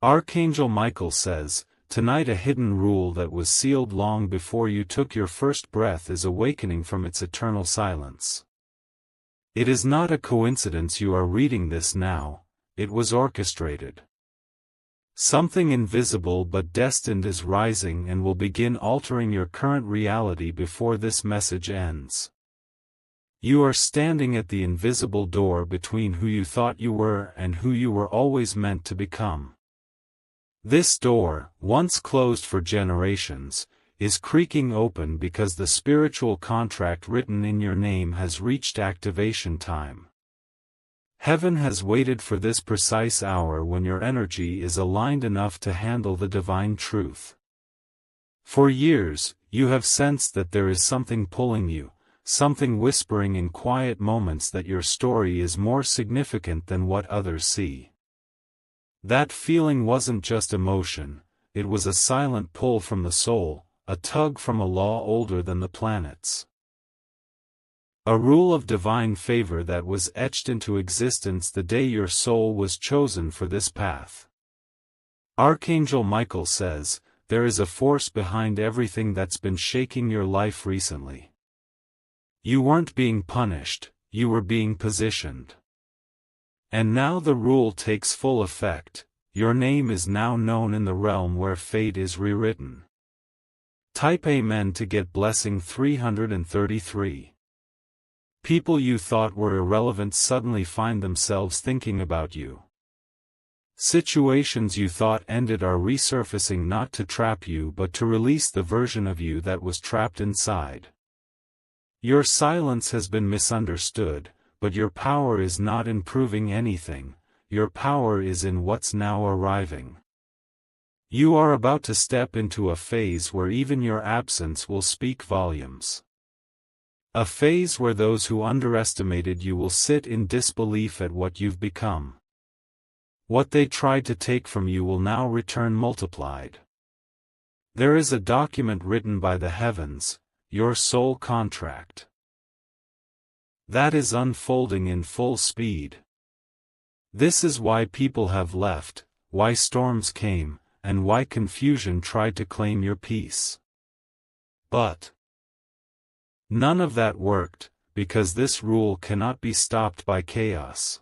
Archangel Michael says, tonight a hidden rule that was sealed long before you took your first breath is awakening from its eternal silence. It is not a coincidence you are reading this now, it was orchestrated. Something invisible but destined is rising and will begin altering your current reality before this message ends. You are standing at the invisible door between who you thought you were and who you were always meant to become. This door, once closed for generations, is creaking open because the spiritual contract written in your name has reached activation time. Heaven has waited for this precise hour when your energy is aligned enough to handle the divine truth. For years, you have sensed that there is something pulling you, something whispering in quiet moments that your story is more significant than what others see. That feeling wasn't just emotion, it was a silent pull from the soul, a tug from a law older than the planets. A rule of divine favor that was etched into existence the day your soul was chosen for this path. Archangel Michael says, there is a force behind everything that's been shaking your life recently. You weren't being punished, you were being positioned. And now the rule takes full effect, your name is now known in the realm where fate is rewritten. Type Amen to get blessing 333. People you thought were irrelevant suddenly find themselves thinking about you. Situations you thought ended are resurfacing not to trap you but to release the version of you that was trapped inside. Your silence has been misunderstood, but your power is not in proving anything, your power is in what's now arriving. You are about to step into a phase where even your absence will speak volumes. A phase where those who underestimated you will sit in disbelief at what you've become. What they tried to take from you will now return multiplied. There is a document written by the heavens, your soul contract. That is unfolding in full speed. This is why people have left, why storms came, and why confusion tried to claim your peace. But none of that worked, because this rule cannot be stopped by chaos.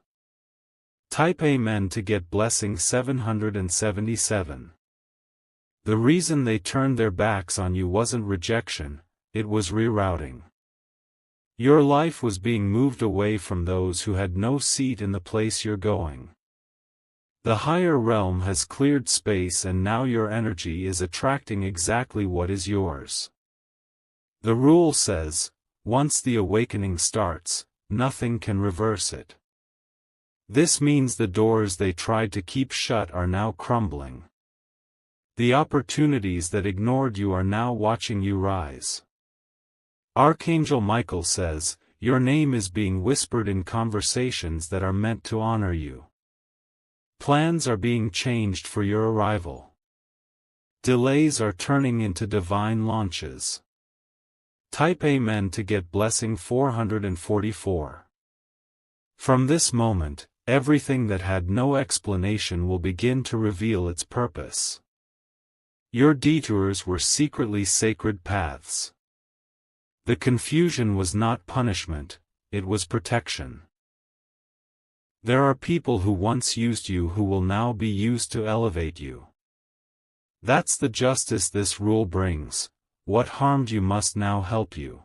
Type Amen to get blessing 777. The reason they turned their backs on you wasn't rejection, it was rerouting. Your life was being moved away from those who had no seat in the place you're going. The higher realm has cleared space and now your energy is attracting exactly what is yours. The rule says, once the awakening starts, nothing can reverse it. This means the doors they tried to keep shut are now crumbling. The opportunities that ignored you are now watching you rise. Archangel Michael says, your name is being whispered in conversations that are meant to honor you. Plans are being changed for your arrival. Delays are turning into divine launches. Type Amen to get blessing 444. From this moment, everything that had no explanation will begin to reveal its purpose. Your detours were secretly sacred paths. The confusion was not punishment, it was protection. There are people who once used you who will now be used to elevate you. That's the justice this rule brings. What harmed you must now help you.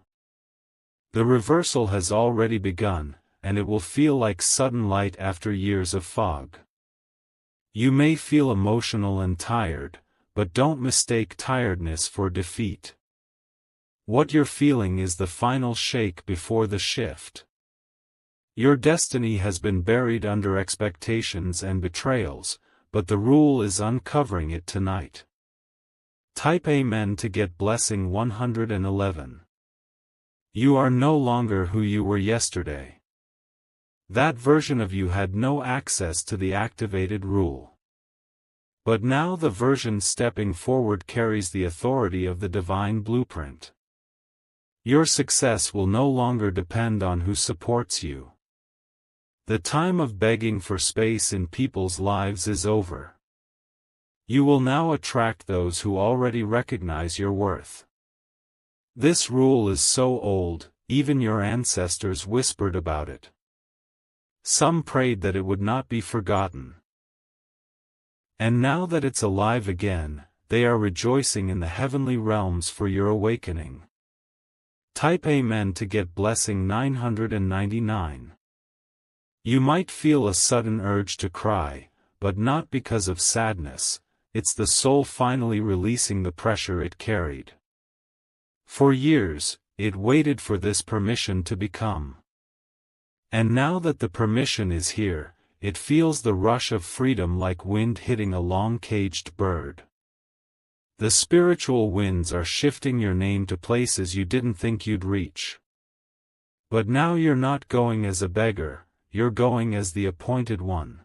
The reversal has already begun, and it will feel like sudden light after years of fog. You may feel emotional and tired, but don't mistake tiredness for defeat. What you're feeling is the final shake before the shift. Your destiny has been buried under expectations and betrayals, but the rule is uncovering it tonight. Type Amen to get blessing 111. You are no longer who you were yesterday. That version of you had no access to the activated rule. But now the version stepping forward carries the authority of the divine blueprint. Your success will no longer depend on who supports you. The time of begging for space in people's lives is over. You will now attract those who already recognize your worth. This rule is so old, even your ancestors whispered about it. Some prayed that it would not be forgotten. And now that it's alive again, they are rejoicing in the heavenly realms for your awakening. Type Amen to get blessing 999. You might feel a sudden urge to cry, but not because of sadness, it's the soul finally releasing the pressure it carried. For years, it waited for this permission to become. And now that the permission is here, it feels the rush of freedom like wind hitting a long-caged bird. The spiritual winds are shifting your name to places you didn't think you'd reach. But now you're not going as a beggar, you're going as the appointed one.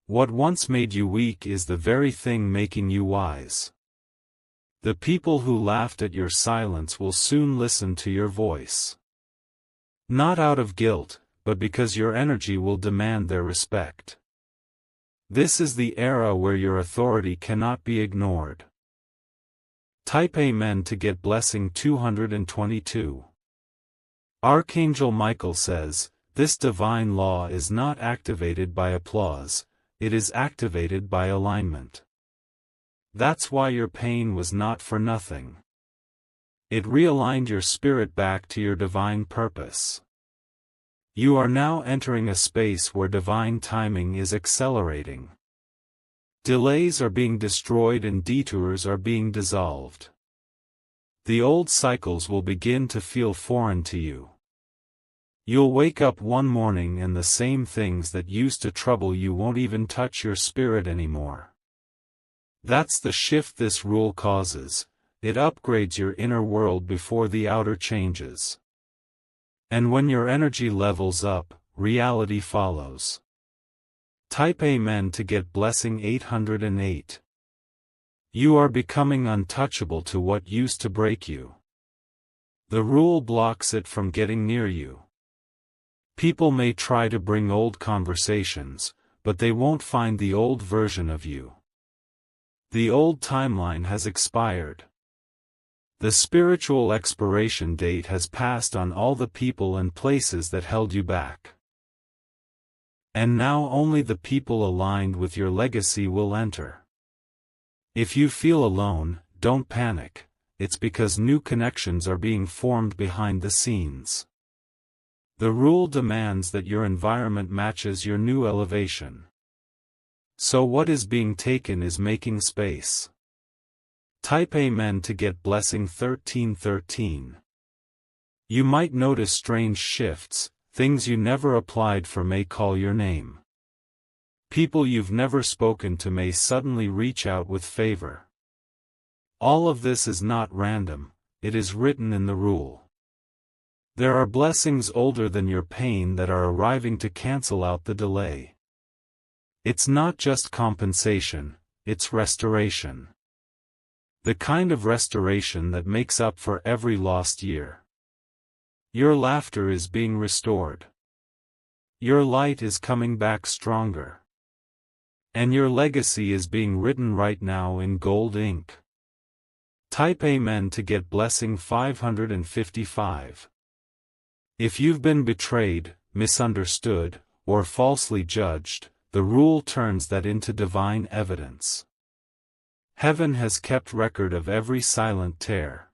What once made you weak is the very thing making you wise. The people who laughed at your silence will soon listen to your voice. Not out of guilt, but because your energy will demand their respect. This is the era where your authority cannot be ignored. Type Amen to get blessing 222. Archangel Michael says, this divine law is not activated by applause, it is activated by alignment. That's why your pain was not for nothing. It realigned your spirit back to your divine purpose. You are now entering a space where divine timing is accelerating. Delays are being destroyed and detours are being dissolved. The old cycles will begin to feel foreign to you. You'll wake up one morning and the same things that used to trouble you won't even touch your spirit anymore. That's the shift this rule causes. It upgrades your inner world before the outer changes. And when your energy levels up, reality follows. Type Amen to get blessing 808. You are becoming untouchable to what used to break you. The rule blocks it from getting near you. People may try to bring old conversations, but they won't find the old version of you. The old timeline has expired. The spiritual expiration date has passed on all the people and places that held you back. And now only the people aligned with your legacy will enter. If you feel alone, don't panic, it's because new connections are being formed behind the scenes. The rule demands that your environment matches your new elevation. So what is being taken is making space. Type Amen to get blessing 1313. You might notice strange shifts, things you never applied for may call your name. People you've never spoken to may suddenly reach out with favor. All of this is not random, it is written in the rule. There are blessings older than your pain that are arriving to cancel out the delay. It's not just compensation, it's restoration. The kind of restoration that makes up for every lost year. Your laughter is being restored. Your light is coming back stronger. And your legacy is being written right now in gold ink. Type Amen to get blessing 555. If you've been betrayed, misunderstood, or falsely judged, the rule turns that into divine evidence. Heaven has kept record of every silent tear.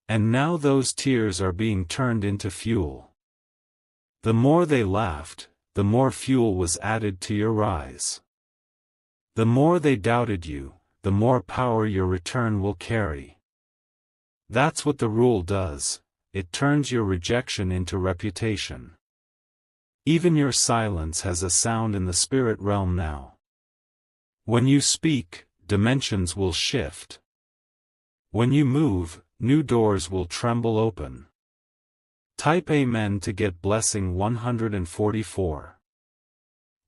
And now those tears are being turned into fuel. The more they laughed, the more fuel was added to your rise. The more they doubted you, the more power your return will carry. That's what the rule does, it turns your rejection into reputation. Even your silence has a sound in the spirit realm now. When you speak, dimensions will shift. When you move, new doors will tremble open. Type Amen to get blessing 144.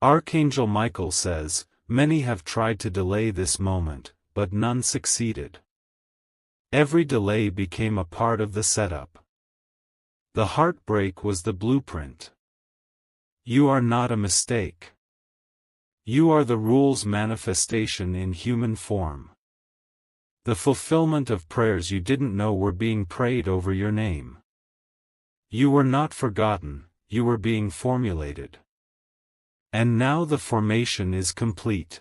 Archangel Michael says, many have tried to delay this moment, but none succeeded. Every delay became a part of the setup. The heartbreak was the blueprint. You are not a mistake. You are the rule's manifestation in human form. The fulfillment of prayers you didn't know were being prayed over your name. You were not forgotten, you were being formulated. And now the formation is complete.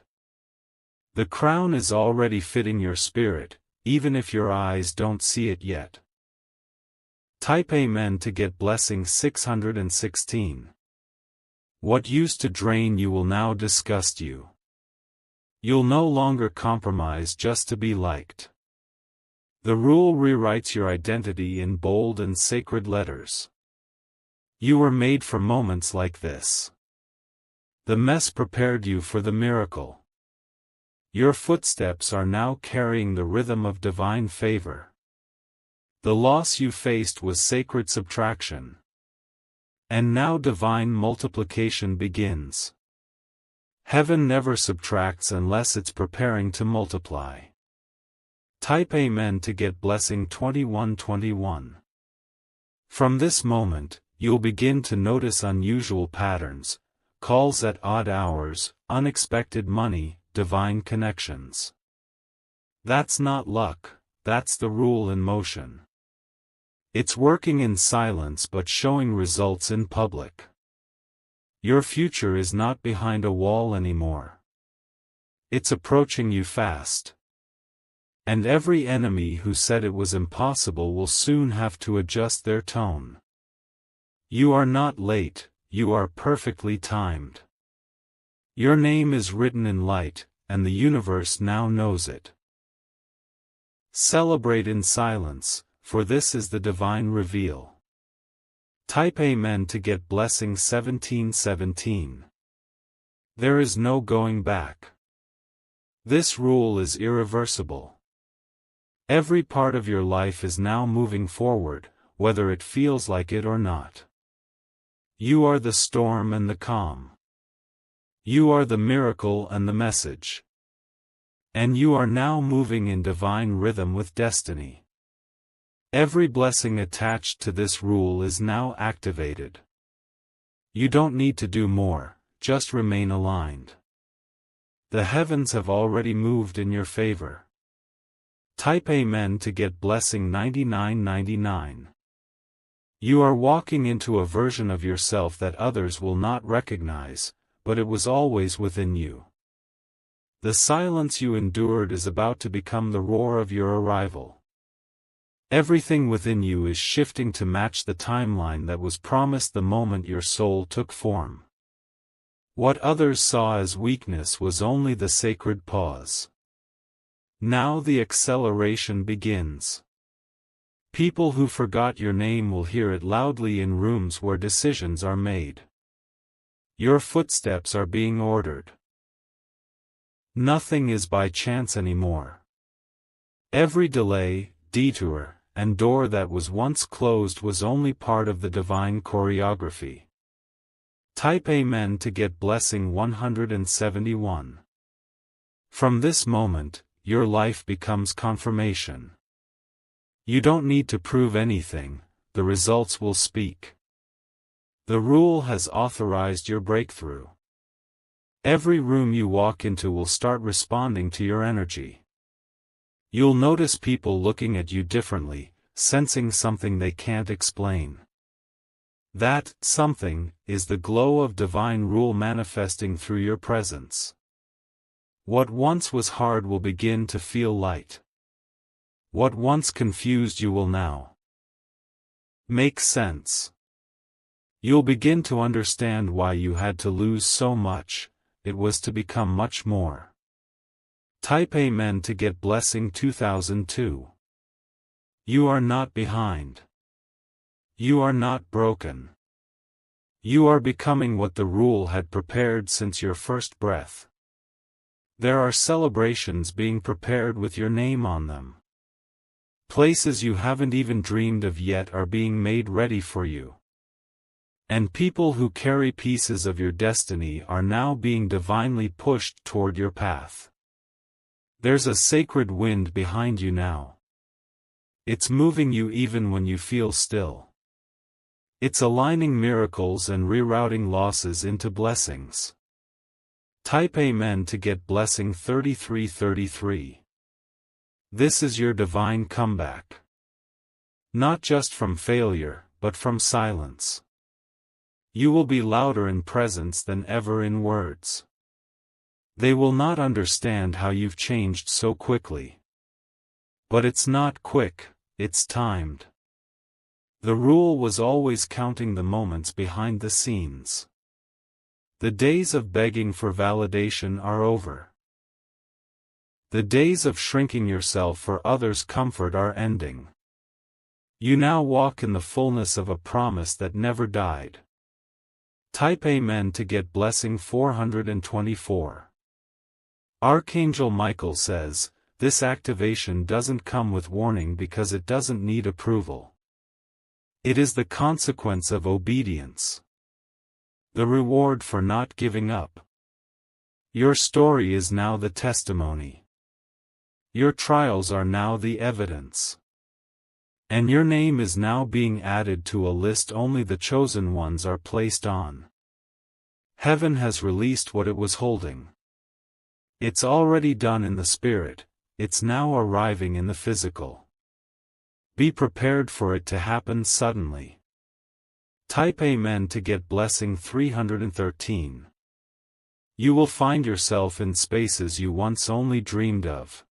The crown is already fitting your spirit, even if your eyes don't see it yet. Type Amen to get blessing 616. What used to drain you will now disgust you. You'll no longer compromise just to be liked. The rule rewrites your identity in bold and sacred letters. You were made for moments like this. The mess prepared you for the miracle. Your footsteps are now carrying the rhythm of divine favor. The loss you faced was sacred subtraction. And now divine multiplication begins. Heaven never subtracts unless it's preparing to multiply. Type Amen to get blessing 2121. From this moment, you'll begin to notice unusual patterns, calls at odd hours, unexpected money, divine connections. That's not luck, that's the rule in motion. It's working in silence but showing results in public. Your future is not behind a wall anymore. It's approaching you fast. And every enemy who said it was impossible will soon have to adjust their tone. You are not late, you are perfectly timed. Your name is written in light, and the universe now knows it. Celebrate in silence, for this is the divine reveal. Type Amen to get blessing 1717. There is no going back. This rule is irreversible. Every part of your life is now moving forward, whether it feels like it or not. You are the storm and the calm. You are the miracle and the message. And you are now moving in divine rhythm with destiny. Every blessing attached to this rule is now activated. You don't need to do more, just remain aligned. The heavens have already moved in your favor. Type Amen to get blessing 9999. You are walking into a version of yourself that others will not recognize, but it was always within you. The silence you endured is about to become the roar of your arrival. Everything within you is shifting to match the timeline that was promised the moment your soul took form. What others saw as weakness was only the sacred pause. Now the acceleration begins. People who forgot your name will hear it loudly in rooms where decisions are made. Your footsteps are being ordered. Nothing is by chance anymore. Every delay, detour, and door that was once closed was only part of the divine choreography. Type Amen to get blessing 171. From this moment, your life becomes confirmation. You don't need to prove anything, the results will speak. The rule has authorized your breakthrough. Every room you walk into will start responding to your energy. You'll notice people looking at you differently, sensing something they can't explain. That something is the glow of divine rule manifesting through your presence. What once was hard will begin to feel light. What once confused you will now make sense. You'll begin to understand why you had to lose so much, it was to become much more. Type Amen to get blessing 2002. You are not behind. You are not broken. You are becoming what the rule had prepared since your first breath. There are celebrations being prepared with your name on them. Places you haven't even dreamed of yet are being made ready for you. And people who carry pieces of your destiny are now being divinely pushed toward your path. There's a sacred wind behind you now. It's moving you even when you feel still. It's aligning miracles and rerouting losses into blessings. Type Amen to get blessing 3333. This is your divine comeback. Not just from failure, but from silence. You will be louder in presence than ever in words. They will not understand how you've changed so quickly. But it's not quick, it's timed. The rule was always counting the moments behind the scenes. The days of begging for validation are over. The days of shrinking yourself for others' comfort are ending. You now walk in the fullness of a promise that never died. Type Amen to get blessing 424. Archangel Michael says, this activation doesn't come with warning because it doesn't need approval. It is the consequence of obedience. The reward for not giving up. Your story is now the testimony. Your trials are now the evidence. And your name is now being added to a list only the chosen ones are placed on. Heaven has released what it was holding. It's already done in the spirit, it's now arriving in the physical. Be prepared for it to happen suddenly. Type Amen to get blessing 313. You will find yourself in spaces you once only dreamed of.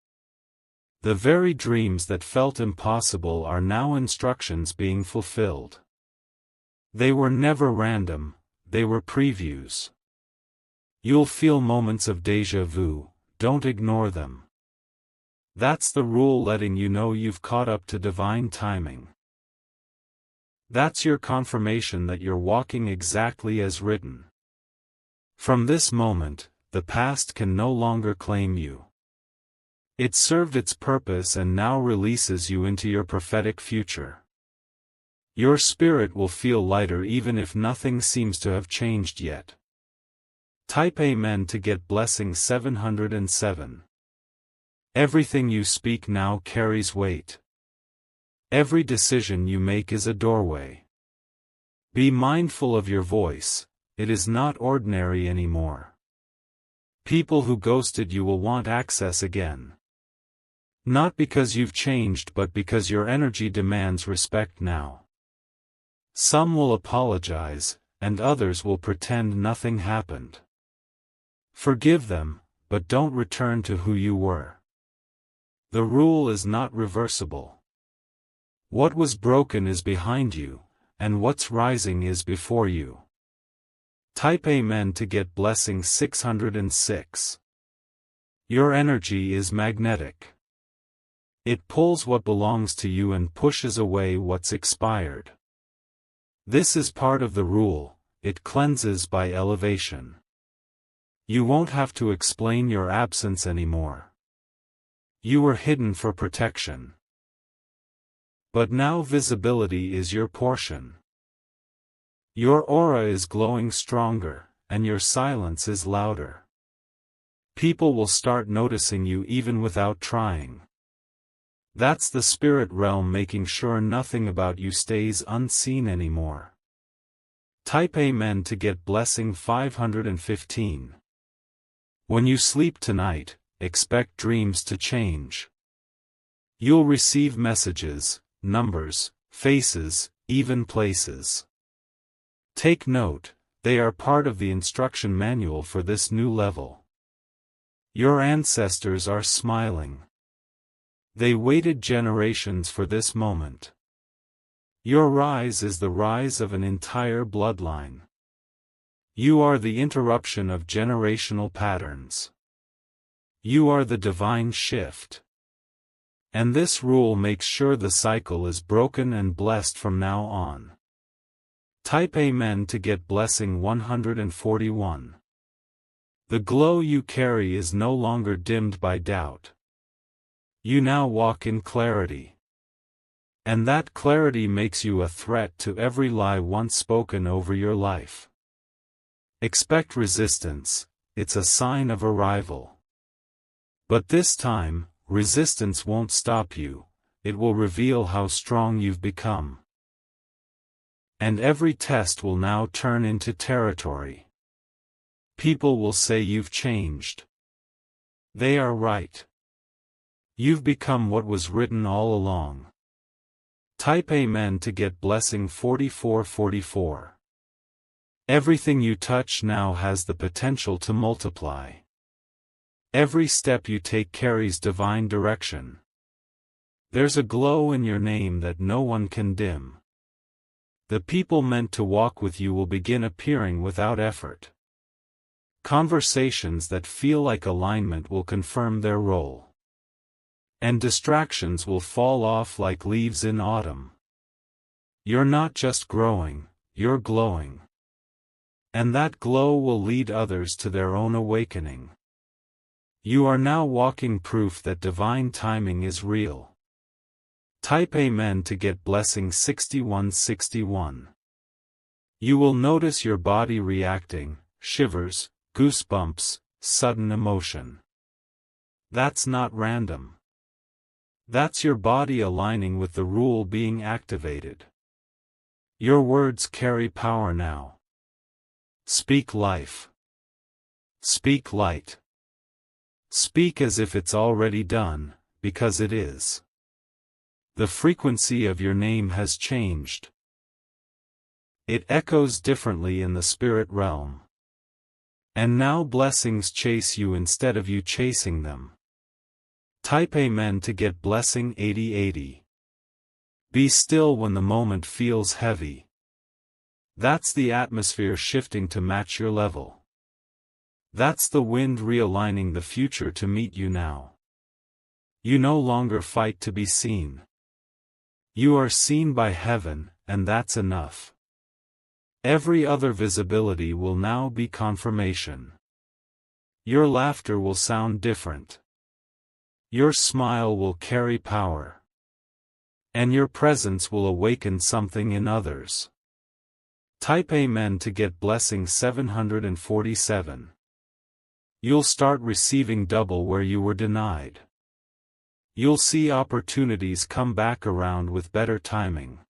The very dreams that felt impossible are now instructions being fulfilled. They were never random, they were previews. You'll feel moments of déjà vu, don't ignore them. That's the rule letting you know you've caught up to divine timing. That's your confirmation that you're walking exactly as written. From this moment, the past can no longer claim you. It served its purpose and now releases you into your prophetic future. Your spirit will feel lighter even if nothing seems to have changed yet. Type Amen to get blessing 707. Everything you speak now carries weight. Every decision you make is a doorway. Be mindful of your voice, it is not ordinary anymore. People who ghosted you will want access again. Not because you've changed but because your energy demands respect now. Some will apologize, and others will pretend nothing happened. Forgive them, but don't return to who you were. The rule is not reversible. What was broken is behind you, and what's rising is before you. Type Amen to get blessing 606. Your energy is magnetic. It pulls what belongs to you and pushes away what's expired. This is part of the rule, it cleanses by elevation. You won't have to explain your absence anymore. You were hidden for protection. But now visibility is your portion. Your aura is glowing stronger, and your silence is louder. People will start noticing you even without trying. That's the spirit realm making sure nothing about you stays unseen anymore. Type Amen to get blessing 515. When you sleep tonight, expect dreams to change. You'll receive messages, numbers, faces, even places. Take note, they are part of the instruction manual for this new level. Your ancestors are smiling. They waited generations for this moment. Your rise is the rise of an entire bloodline. You are the interruption of generational patterns. You are the divine shift. And this rule makes sure the cycle is broken and blessed from now on. Type Amen to get blessing 141. The glow you carry is no longer dimmed by doubt. You now walk in clarity. And that clarity makes you a threat to every lie once spoken over your life. Expect resistance, it's a sign of arrival. But this time, resistance won't stop you, it will reveal how strong you've become. And every test will now turn into territory. People will say you've changed. They are right. You've become what was written all along. Type Amen to get blessing 4444. Everything you touch now has the potential to multiply. Every step you take carries divine direction. There's a glow in your name that no one can dim. The people meant to walk with you will begin appearing without effort. Conversations that feel like alignment will confirm their role. And distractions will fall off like leaves in autumn. You're not just growing, you're glowing. And that glow will lead others to their own awakening. You are now walking proof that divine timing is real. Type Amen to get blessing 6161. You will notice your body reacting, shivers, goosebumps, sudden emotion. That's not random. That's your body aligning with the rule being activated. Your words carry power now. Speak life. Speak light. Speak as if it's already done, because it is. The frequency of your name has changed. It echoes differently in the spirit realm. And now blessings chase you instead of you chasing them. Type Amen to get blessing 8080. Be still when the moment feels heavy. That's the atmosphere shifting to match your level. That's the wind realigning the future to meet you now. You no longer fight to be seen. You are seen by heaven, and that's enough. Every other visibility will now be confirmation. Your laughter will sound different. Your smile will carry power. And your presence will awaken something in others. Type Amen to get blessing 747. You'll start receiving double where you were denied. You'll see opportunities come back around with better timing.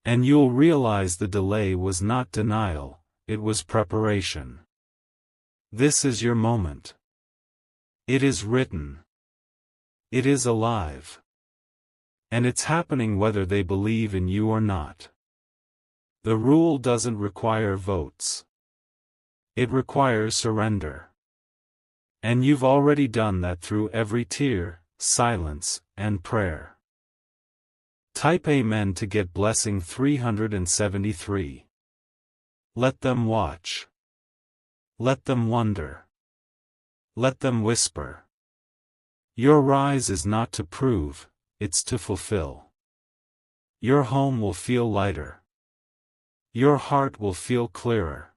And you'll realize the delay was not denial, it was preparation. This is your moment. It is written. It is alive. And it's happening whether they believe in you or not. The rule doesn't require votes. It requires surrender. And you've already done that through every tear, silence, and prayer. Type Amen to get blessing 373. Let them watch. Let them wonder. Let them whisper. Your rise is not to prove, it's to fulfill. Your home will feel lighter. Your heart will feel clearer.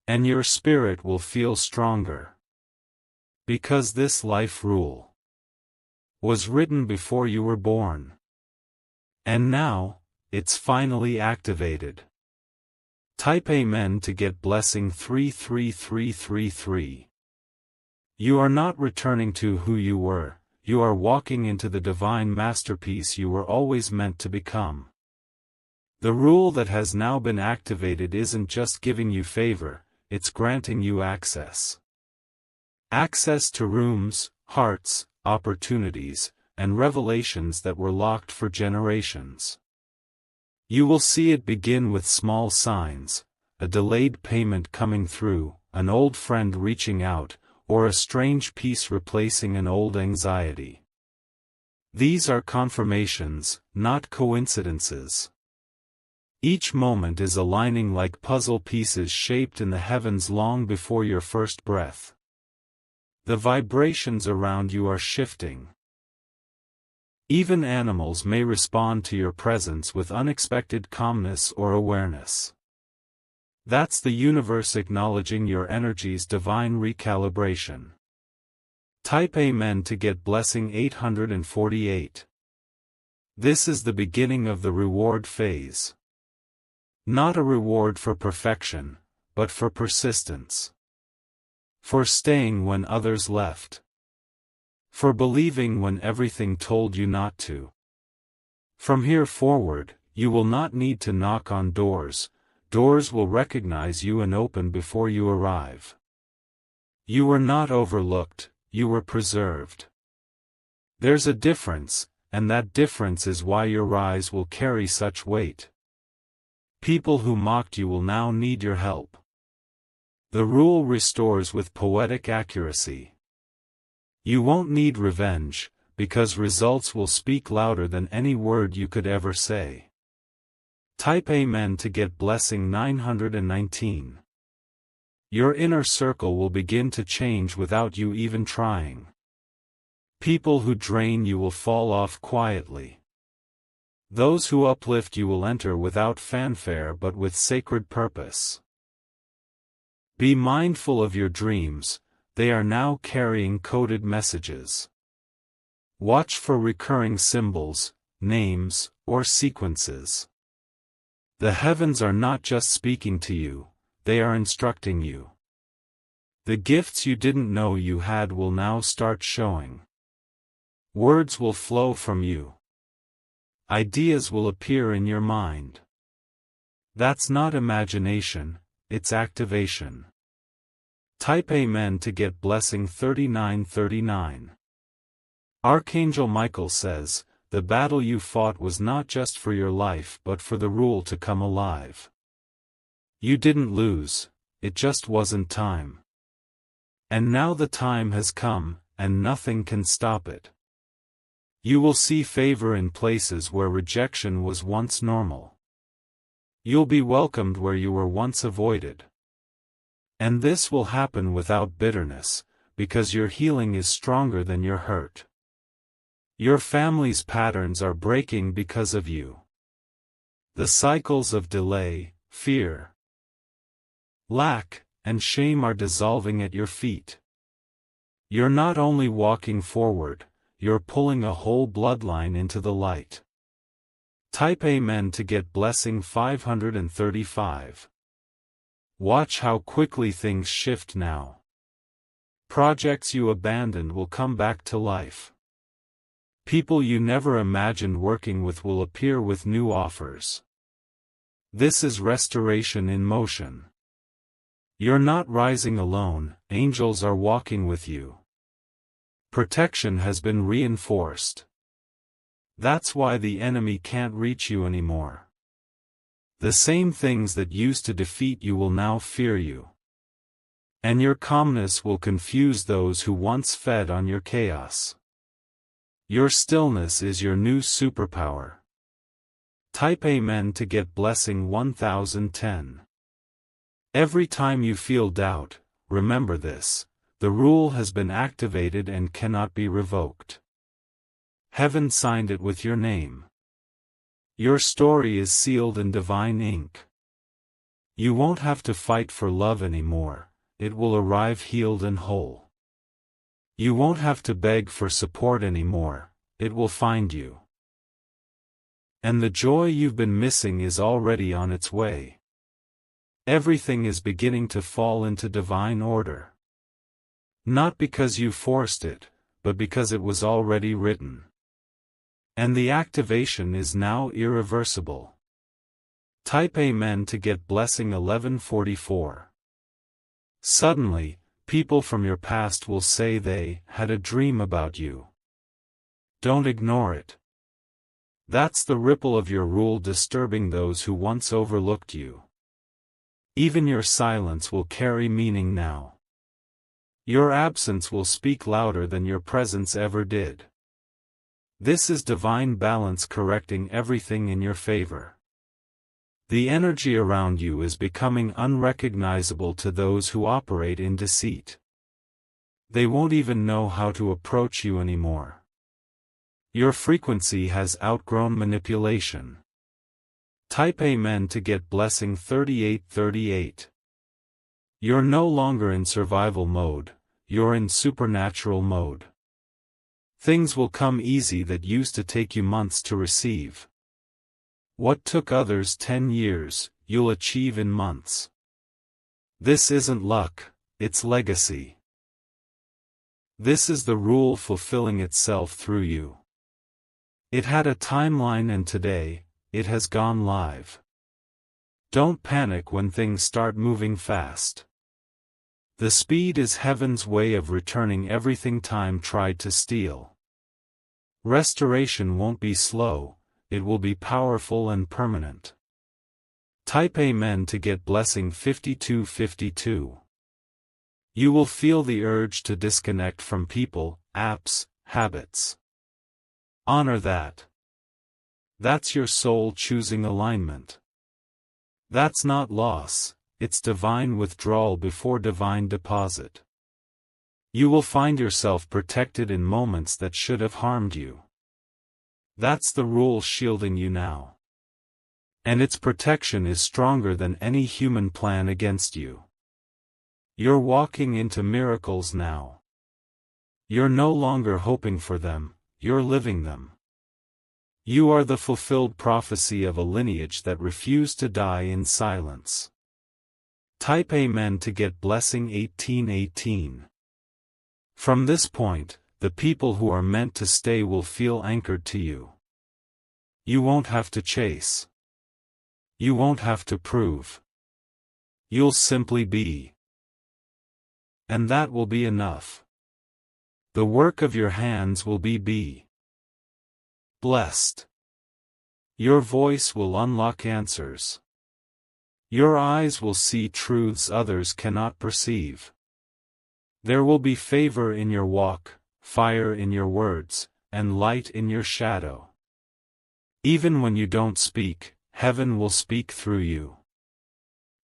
And your spirit will feel stronger. Because this life rule was written before you were born. And now, it's finally activated. Type Amen to get blessing 33333. You are not returning to who you were, you are walking into the divine masterpiece you were always meant to become. The rule that has now been activated isn't just giving you favor, it's granting you access. Access to rooms, hearts, opportunities, and revelations that were locked for generations. You will see it begin with small signs, a delayed payment coming through, an old friend reaching out, or a strange peace replacing an old anxiety. These are confirmations, not coincidences. Each moment is aligning like puzzle pieces shaped in the heavens long before your first breath. The vibrations around you are shifting. Even animals may respond to your presence with unexpected calmness or awareness. That's the universe acknowledging your energy's divine recalibration. Type Amen to get blessing 848. This is the beginning of the reward phase. Not a reward for perfection, but for persistence. For staying when others left. For believing when everything told you not to. From here forward, you will not need to knock on doors, Doors will recognize you and open before you arrive. You were not overlooked, you were preserved. There's a difference, and that difference is why your rise will carry such weight. People who mocked you will now need your help. The rule restores with poetic accuracy. You won't need revenge, because results will speak louder than any word you could ever say. Type Amen to get blessing 919. Your inner circle will begin to change without you even trying. People who drain you will fall off quietly. Those who uplift you will enter without fanfare but with sacred purpose. Be mindful of your dreams, they are now carrying coded messages. Watch for recurring symbols, names, or sequences. The heavens are not just speaking to you, they are instructing you. The gifts you didn't know you had will now start showing. Words will flow from you. Ideas will appear in your mind. That's not imagination, it's activation. Type Amen to get blessing 3939. Archangel Michael says, the battle you fought was not just for your life but for the rule to come alive. You didn't lose, it just wasn't time. And now the time has come, and nothing can stop it. You will see favor in places where rejection was once normal. You'll be welcomed where you were once avoided. And this will happen without bitterness, because your healing is stronger than your hurt. Your family's patterns are breaking because of you. The cycles of delay, fear, lack, and shame are dissolving at your feet. You're not only walking forward, you're pulling a whole bloodline into the light. Type Amen to get blessing 535. Watch how quickly things shift now. Projects you abandoned will come back to life. People you never imagined working with will appear with new offers. This is restoration in motion. You're not rising alone, angels are walking with you. Protection has been reinforced. That's why the enemy can't reach you anymore. The same things that used to defeat you will now fear you. And your calmness will confuse those who once fed on your chaos. Your stillness is your new superpower. Type Amen to get blessing 1010. Every time you feel doubt, remember this. The rule has been activated and cannot be revoked. Heaven signed it with your name. Your story is sealed in divine ink. You won't have to fight for love anymore, it will arrive healed and whole. You won't have to beg for support anymore, it will find you. And the joy you've been missing is already on its way. Everything is beginning to fall into divine order. Not because you forced it, but because it was already written. And the activation is now irreversible. Type Amen to get blessing 1144. Suddenly, people from your past will say they had a dream about you. Don't ignore it. That's the ripple of your rule disturbing those who once overlooked you. Even your silence will carry meaning now. Your absence will speak louder than your presence ever did. This is divine balance correcting everything in your favor. The energy around you is becoming unrecognizable to those who operate in deceit. They won't even know how to approach you anymore. Your frequency has outgrown manipulation. Type Amen to get blessing 3838. You're no longer in survival mode, you're in supernatural mode. Things will come easy that used to take you months to receive. What took others 10 years, you'll achieve in months. This isn't luck, it's legacy. This is the rule fulfilling itself through you. It had a timeline and today, it has gone live. Don't panic when things start moving fast. The speed is heaven's way of returning everything time tried to steal. Restoration won't be slow, it will be powerful and permanent. Type Amen to get blessing 5252. You will feel the urge to disconnect from people, apps, habits. Honor that. That's your soul choosing alignment. That's not loss, it's divine withdrawal before divine deposit. You will find yourself protected in moments that should have harmed you. That's the rule shielding you now. And its protection is stronger than any human plan against you. You're walking into miracles now. You're no longer hoping for them, you're living them. You are the fulfilled prophecy of a lineage that refused to die in silence. Type Amen to get blessing 1818. From this point, the people who are meant to stay will feel anchored to you. You won't have to chase. You won't have to prove. You'll simply be. And that will be enough. The work of your hands will be blessed. Your voice will unlock answers. Your eyes will see truths others cannot perceive. There will be favor in your walk, fire in your words, and light in your shadow. Even when you don't speak, heaven will speak through you.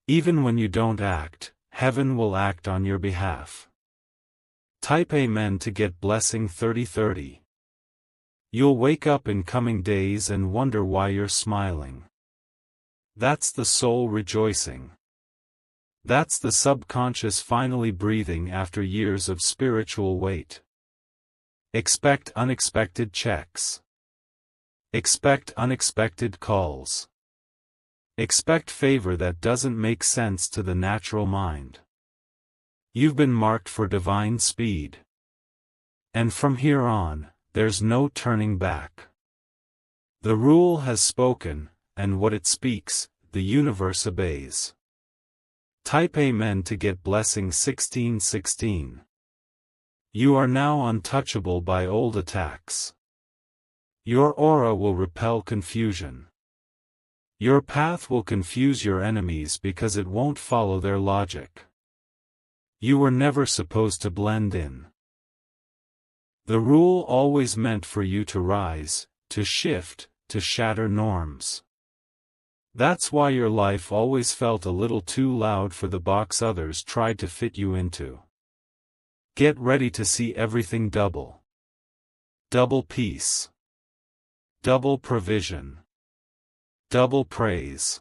Even when you don't act, heaven will act on your behalf. Type Amen to get blessing 3030. You'll wake up in coming days and wonder why you're smiling. That's the soul rejoicing. That's the subconscious finally breathing after years of spiritual wait. Expect unexpected checks. Expect unexpected calls. Expect favor that doesn't make sense to the natural mind. You've been marked for divine speed. And from here on, there's no turning back. The rule has spoken, and what it speaks, the universe obeys. Type Amen to get blessing 1616. You are now untouchable by old attacks. Your aura will repel confusion. Your path will confuse your enemies because it won't follow their logic. You were never supposed to blend in. The rule always meant for you to rise, to shift, to shatter norms. That's why your life always felt a little too loud for the box others tried to fit you into. Get ready to see everything double. Double peace. Double provision. Double praise.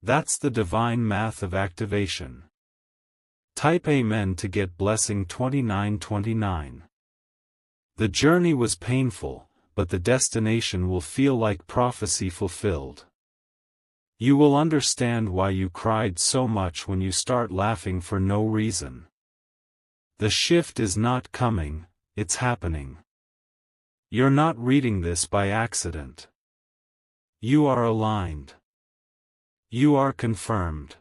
That's the divine math of activation. Type Amen to get blessing 2929. The journey was painful, but the destination will feel like prophecy fulfilled. You will understand why you cried so much when you start laughing for no reason. The shift is not coming, it's happening. You're not reading this by accident. You are aligned. You are confirmed.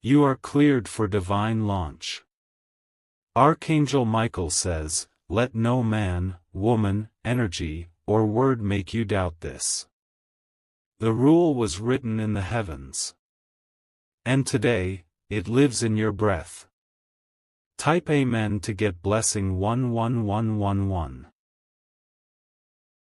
You are cleared for divine launch. Archangel Michael says, "Let no man, woman, energy, or word make you doubt this." The rule was written in the heavens. And today, it lives in your breath. Type Amen to get blessing 11111.